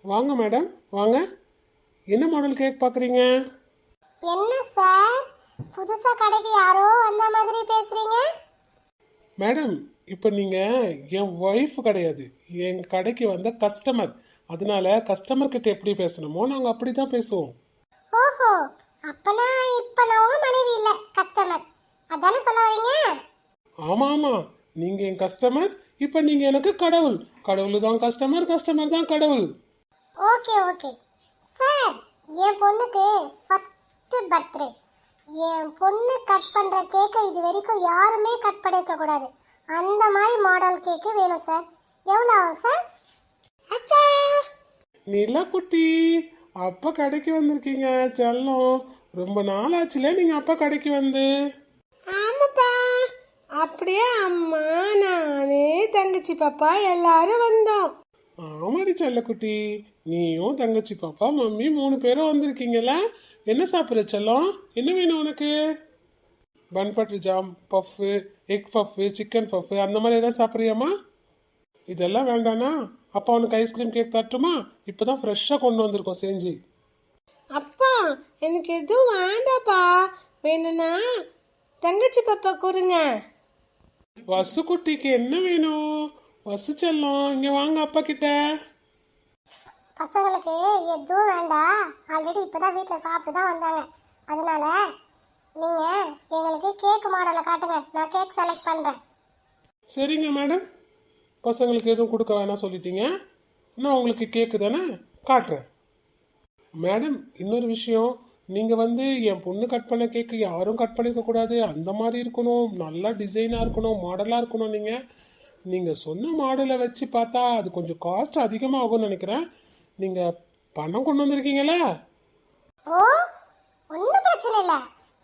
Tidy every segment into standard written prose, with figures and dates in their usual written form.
வாங்க மேடம், வாங்க. என்ன மாடல் கேக் பார்க்குறீங்க? என்ன சார், புதுசா கடைக்கு யாரோ வந்த மாதிரி பேசுறீங்க? மேடம், இப்போ நீங்கள் என் ஒய்ஃப் கிடையாது, என் கடைக்கு வந்த கஸ்டமர். அதனால கஸ்டமர் கிட்ட எப்படி பேசணுமோ நாங்கள் அப்படி தான் பேசுவோம். ஓஹோ, அப்பனா இப்ப நான் உங்க மனைவி இல்ல, கஸ்டமர். அதானே சொல்ல வரீங்க? ஆமாம் ஆமாம், நீங்கள் என் கஸ்டமர், இப்போ நீங்கள் எனக்கு கடவுள். கடவுள் தான் கஸ்டமர், கஸ்டமர் தான் கடவுள். ஓகே ஓகே சார், என் பொண்ணுக்கு ஃபர்ஸ்ட் பர்த்டே. என் பொண்ணு கட் பண்ற கேக்கை இது வரைக்கும் யாருமே கட் பண்ணிருக்க கூடாது. அந்த மாதிரி மாடல் கேக்கு வேணும் சார். எவ்வளவு ஆகும் சார்? அப்பா, நிலா குட்டி, அப்பா கடைக்கு வந்திருக்கீங்க செல்லம். ரொம்ப நாள் ஆச்சுல நீங்கள் அப்பா கடைக்கு வந்து. ஆமாப்பா, அப்படியே அம்மா நானே தங்கச்சி பாப்பா எல்லாரும் வந்தோம். ஆமாடி செல்லக்குட்டி, நீயும் தங்கச்சி பாப்பா மம்மி 3 பேரும் வந்திருக்கீங்களா? என்ன சாப்பிட்ற செல்லம்? என்ன வேணும் உனக்கு? Bun butter jam, puff, egg puff, chicken puff அந்த மாதிரி ஏதாவது சாப்பிட்றியாம்மா? இதெல்லாம் வேண்டானா அப்பா உனக்கு ஐஸ்கிரீம் கேக் தட்டுமா? இப்போ தான் ஃப்ரெஷ்ஷாக கொண்டு வந்திருக்கோம் செஞ்சு. அப்பா, எனக்கு எதுவும் வேண்டாப்பா. வேணும்னா தங்கச்சி பாப்பா கொடுங்க. வசுக்குட்டிக்கு என்ன வேணும்? வசு செல்லம், இங்கே வாங்க அப்பா கிட்ட. பசங்களுக்கு எதுவும் வேண்டாம். ஆல்ரெடி இப்பதான் வீட்டில் சாப்பிட்டு தான் வந்தாங்க. அதனால நீங்க எங்களுக்கு கேக் மாடலை காட்டுங்க, நான் கேக் செலக்ட் பண்றேன். சரிங்க மேடம், பசங்களுக்கு எதுவும் கொடுக்க வேணாம் சொல்லிட்டீங்க. நான் உங்களுக்கு கேக்கு தானே காட்டுறேன். மேடம், இன்னொரு விஷயம், நீங்கள் வந்து என் பொண்ணு கட் பண்ண கேக்கு யாரும் கட் பண்ணிக்க கூடாது. அந்த மாதிரி இருக்கணும், நல்லா டிசைனாக இருக்கணும், மாடலாக இருக்கணும். நீங்கள் சொன்ன மாடலை வச்சு பார்த்தா அது கொஞ்சம் காஸ்ட் அதிகமாகும்னு நினைக்கிறேன். நீங்கள் பணம் கொண்டு வந்திருக்கீங்களா? ஓ, ஒன்றும் பிரச்சனை இல்லை.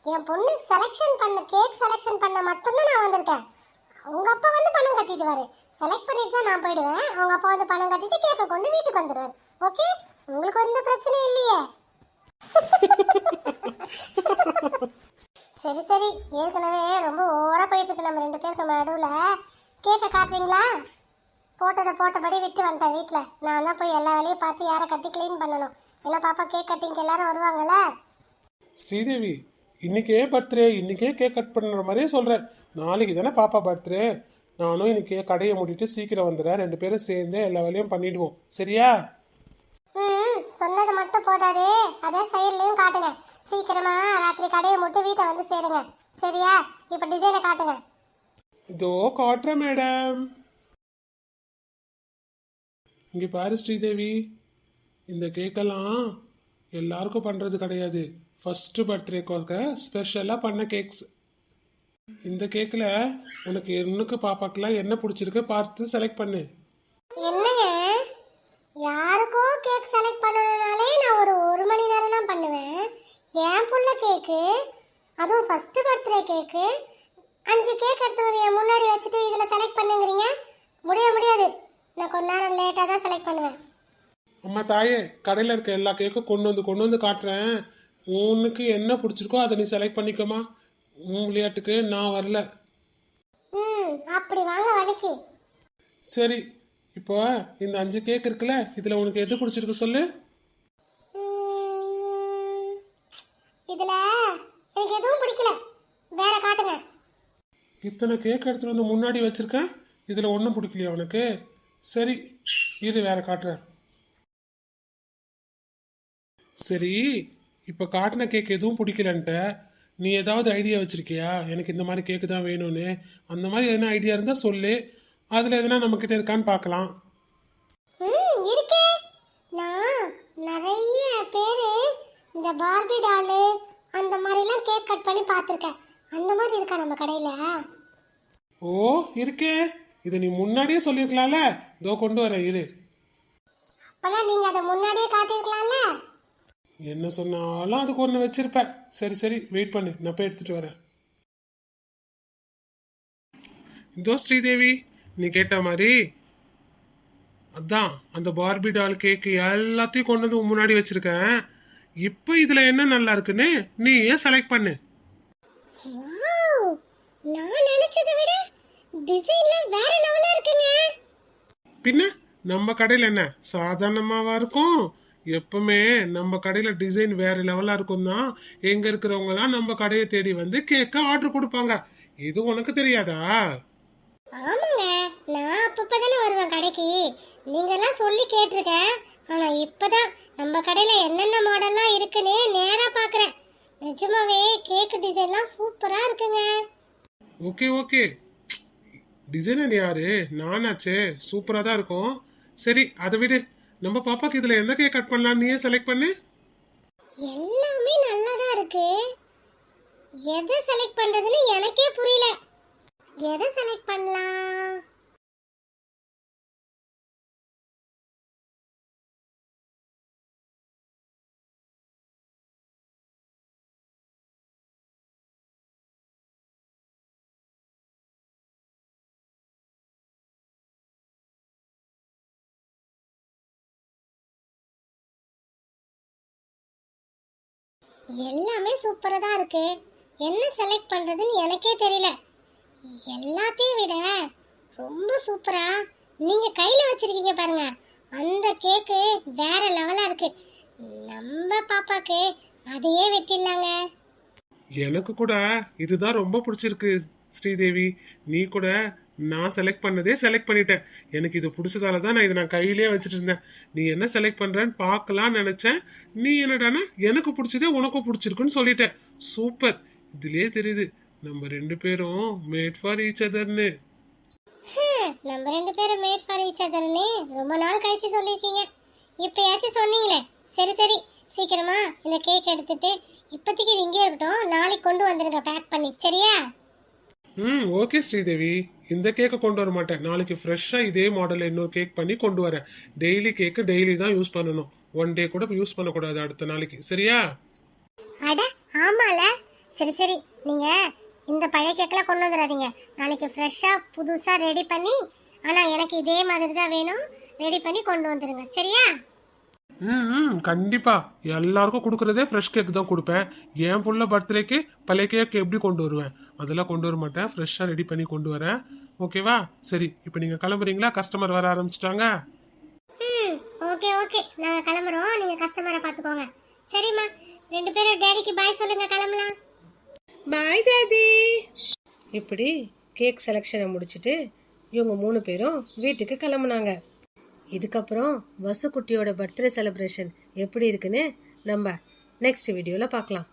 என் பொண்ணு செலெக்ஷன் பண்ண கேக் செலெக்ஷன் பண்ண மட்டும்தான் நான் வந்திருக்கேன். அவங்க அப்பா வந்து பணம் கட்டிடுவாரு. செலக்ட் பண்ணிட்டு தான் நான் போயிடுவேன். அவங்க அப்பா வந்து பணம் கட்டிட்டு கேக்கை கொண்டு வீட்டுக்கு வந்துடுவார். ஓகே, உங்களுக்கு எந்த பிரச்சனையும் இல்லையே. சரி சரி, ஏற்கனவே ரொம்ப ஓவரா போயிட்டு இருக்கு நம்ம 2 பேருக்கு நடுவில். கேக்கை காட்டுறீங்களா? போட்டதை போட்டபடி விட்டு வந்துட்டேன் வீட்டில். நான் தான் போய் எல்லா வேலையும் பார்த்து யாரை கட்டி க்ளீன் பண்ணணும். ஏன்னா பாப்பா கேக் கட்டிங்க்கு எல்லாரும் வருவாங்கல்ல. ஸ்ரீதேவி, இன்னைக்கே பர்த்டே, இன்னைக்கே கேக் கட் பண்ணுற மாதிரியே சொல்கிறேன். நாளைக்கு தானே பாப்பா பர்த்டே. நானும் இன்னைக்கே கடையை மூடிட்டு சீக்கிரம் வந்துடுறேன். 2 பேரும் சேர்ந்து எல்லா வேலையும் பண்ணிடுவோம். சரியா? சொன்னது மட்டும் போதாதே, அதே சைட்லயும் காட்டுங்க. சீக்கிரமா ராத்திரி கடையை மூட்டு வீட்டை வந்து சேருங்க. சரியா? இப்ப டிசைனை காட்டுங்க. இதோ காட்டுறேன் மேடம். இங்கே பாரு ஸ்ரீதேவி, இந்த கேக்கெல்லாம் எல்லாருக்கும் பண்ணுறது கிடையாது. ஃபர்ஸ்ட் பர்த்டேக்காக ஸ்பெஷலாக பண்ண கேக்ஸ். இந்த கேக்கில் உனக்கு பாப்பாக்கெல்லாம் என்ன பிடிச்சிருக்கு பார்த்து செலக்ட் பண்ணு. என்னங்க, யாருக்கோ கேக் செலக்ட் பண்ணனாலே நான் ஒரு மணி நேரம் தான் பண்ணுவேன். என் புள்ள கேக்கு, அதுவும் ஃபர்ஸ்ட் பர்த்டே கேக்கு, 5 கேக் எடுத்து வந்து என் முன்னாடி வச்சுட்டு இதில் செலக்ட் பண்ணுங்கிறீங்க? முடியாது. நான் கொஞ்ச நேரம் லேட்டாக தான் செலக்ட் பண்ணுவேன். அம்மா தாயே, கடையில் இருக்க எல்லா கேக்கும் கொண்டு வந்து காட்டுறேன். உனக்கு என்ன பிடிச்சிருக்கோ அதை நீ செலக்ட் பண்ணிக்கோமா. உன் விளையாட்டுக்கு நான் வரல. அப்படி வாங்க வலிக்கு. சரி, இப்போ இந்த 5 கேக் இருக்குல்ல, இதில் உனக்கு எது பிடிச்சிருக்கு சொல்லு. இதுல எனக்கு எதுவும் பிடிக்கல, வேற காட்டுங்க. இத்தனை கேக் எடுத்துட்டு வந்து முன்னாடி வச்சிருக்கேன், இதில் ஒன்றும் பிடிக்கலையா உனக்கு? சரி, இது வேற காட்டுறேன். சரி, இப்போ காட்டின கேக் எதுவும் பிடிக்கலன்ட்ட, நீ ஏதாவது ஐடியா வச்சிருக்கியா? எனக்கு இந்த மாதிரி கேக்கு தான் வேணும்னு. அந்த மாதிரி எதனா ஐடியா இருந்தால் சொல்லு, அதில் எதனா நம்மக்கிட்ட இருக்கான்னு பார்க்கலாம். இருக்கே. நான் நிறைய பேரு இந்த பார்பி டாலு அந்த மாதிரிலாம் கேக் கட் பண்ணி பார்த்துருக்கேன். அந்த மாதிரி இருக்கா நம்ம கடையில்? ஓ, இருக்கே. இதை நீ முன்னாடியே சொல்லியிருக்கலாம்ல. இதோ கொண்டு வரேன் இரு. அப்போனா நீங்கள் அதை முன்னாடியே காட்டியிருக்கலாம்ல. என்ன சொன்னாலும் அதுக்கு ஒன்று வச்சிருப்பேன். சரி வெயிட் பண்ணு, நான் போய் எடுத்துட்டு வரேன். இதோ ஸ்ரீதேவி, நீ கேட்ட மாதிரி அதான் அந்த பார்பி டால் கேக்கு எல்லாத்தையும் கொண்டு வந்து முன்னாடி வச்சிருக்கேன். இப்போ இதுல என்ன நல்லா இருக்குன்னு நீ ஏன் செலக்ட் பண்ணு. வாவ், நான் நினைச்சதை விட டிசைன்ல வேற லெவலா இருக்குங்க. பின்ன நம்ம கடையில் என்ன சாதாரணமாவா இருக்கும்? எப்பவுமே நம்ம கடையில டிசைன் வேற லெவலா இருக்கும் தான் எங்க இருக்கிறவங்க எல்லாம் நம்ம கடையை தேடி வந்து கேக்க ஆர்டர் கொடுப்பாங்க. இது உனக்கு தெரியாதா? ஆமாங்க, நான் அப்பப்பதானே வருவேன் கடைக்கு. நீங்கெல்லாம் சொல்லி கேட்டிருக்கேன். ஆனா இப்பதான் நம்ம கடையில என்னென்ன மாடல்லாம் இருக்குன்னு நேரா பாக்குறேன். நிஜமாவே கேக் டிசைன்லாம் சூப்பரா இருக்குங்க. ஓகே ஓகே, டிசைனர் யாரு? நானாச்சே. சூப்பரா தான் இருக்கும். சரி அதை விடு. நம்ம பாப்பாக்கு இதுல எந்த கேக் கட் பண்ணலாம் நீயே செலக்ட் பண்ணு. எல்லாமே நல்லா தான் இருக்கு. எதை செலக்ட் பண்றதுன்னு எனக்கே புரியல. எதை செலக்ட் பண்ணலாம்? எல்லாமே சூப்பரா தான் இருக்கு. என்ன செலக்ட் பண்றதுன்னு எனக்கே தெரியல. எல்லாத்தையும் விட ரொம்ப சூப்பரா நீங்க கையில வச்சிருக்கீங்க பாருங்க, அந்த கேக்கு வேற லெவலா இருக்கு. நம்ம பாப்பாக்கு அதையே வெட்டிடலாங்க. எனக்கு கூட இதுதான் ரொம்ப பிடிச்சிருக்கு ஸ்ரீதேவி. நீ கூட நான் செலக்ட் பண்ணதே செலக்ட் பண்ணிட்டேன். எனக்கு இது பிடிச்சதால தான் நான் இதை கையிலேயே வச்சுட்டு இருந்தேன். நீ என்ன செலக்ட் பண்றன்னு பார்க்கலாம்னு நினைச்சேன். நீ என்னடானா எனக்கு பிடிச்சதே உனக்கும் பிடிச்சிருக்குன்னு சொல்லிட்டேன். சூப்பர். இதுலயே தெரியுது நம்ம ரெண்டு பேரும் மேட் ஃபார் ஈச் அதர்னு. நம்ம ரெண்டு பேரும் மேட் ஃபார் ஈச் அதர்னு ரொம்ப நாள் கழிச்சு சொல்லியிருக்கீங்க. இப்பயாச்சும் சொன்னீங்களே. சரி சரி, சீக்கிரமா இந்த கேக் எடுத்துட்டு இப்போதைக்கு இது இங்கே இருக்கட்டும், நாளைக்கு கொண்டு வந்துருங்க பேக் பண்ணி, சரியா? ஓகே ஸ்ரீதேவி, இந்த கேக்கை கொண்டு வர மாட்டேன். நாளைக்கு ஃப்ரெஷ்ஷா இதே மாடல்ல இன்னொரு கேக் பண்ணி கொண்டு வரேன். டெய்லி கேக்கு டெய்லி தான் யூஸ் பண்ணணும். ஒன் டே கூட யூஸ் பண்ணக்கூடாது அடுத்த நாளைக்கு, சரியா? அட ஆமால. சரி சரி, நீங்க இந்த பழைய கேக்கெல்லாம் கொண்டு வந்துடாதீங்க. நாளைக்கு ஃப்ரெஷ்ஷா புதுசா ரெடி பண்ணி, ஆனா எனக்கு இதே மாதிரி தான் வேணும், ரெடி பண்ணி கொண்டு வந்துருங்க, சரியா? கண்டிப்பா. எல்லாருக்கும் கொடுக்கறதே ஃப்ரெஷ் கேக் தான் கொடுப்பேன். என் புள்ள பர்த்டேக்கு பழைய கேக் எப்படி கொண்டு வருவேன்? அதெல்லாம் கொண்டு வர மாட்டேன். ஃப்ரெஷ்ஷா ரெடி பண்ணி கொண்டு வரேன். ஓகேவா? சரி, இப்போ நீங்க கிளம்புறீங்களா? கஸ்டமர் வர ஆரம்பிச்சிட்டாங்க. ஓகே ஓகே, நாங்க கிளம்புறோம். நீங்க கஸ்டமரை பாத்துக்கோங்க. சரிம்மா, ரெண்டு பேரும் டேடிக்கு பாய் சொல்லுங்க, கிளம்பலாம். Bye daddy. இப்படி கேக் செலெக்ஷனை முடிச்சுட்டு இவங்க 3 பேரும் வீட்டுக்கு கிளம்புனாங்க. இதுக்கப்புறம் வசுக்குட்டியோட பர்த்டே செலிப்ரேஷன் எப்படி இருக்குன்னு நம்ம நெக்ஸ்ட் வீடியோவில் பார்க்கலாம்.